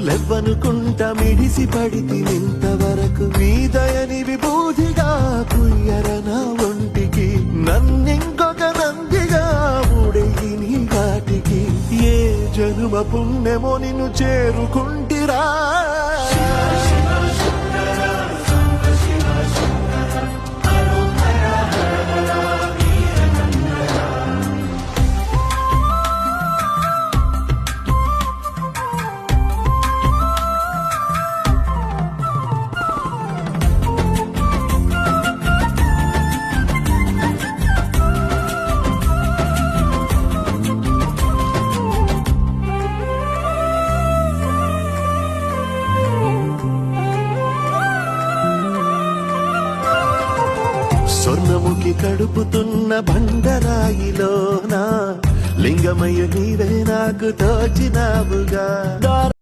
లెవ్వనుకుంటా మిడిసి పడితి ఇంతవరకు మీ దయని విభూతిగా కుయ్యర నా ఒంటికి నన్నింకొక నందిగా ఊడెయ్యి నీ వాటికి ఏ జనుమ పుణ్యమో నిన్ను చేరుకుంటిరా స్వర్ణముఖి కడుపుతున్న బండరాయిలోనా లింగమయ్య నీవే నాకు తోచినావుగా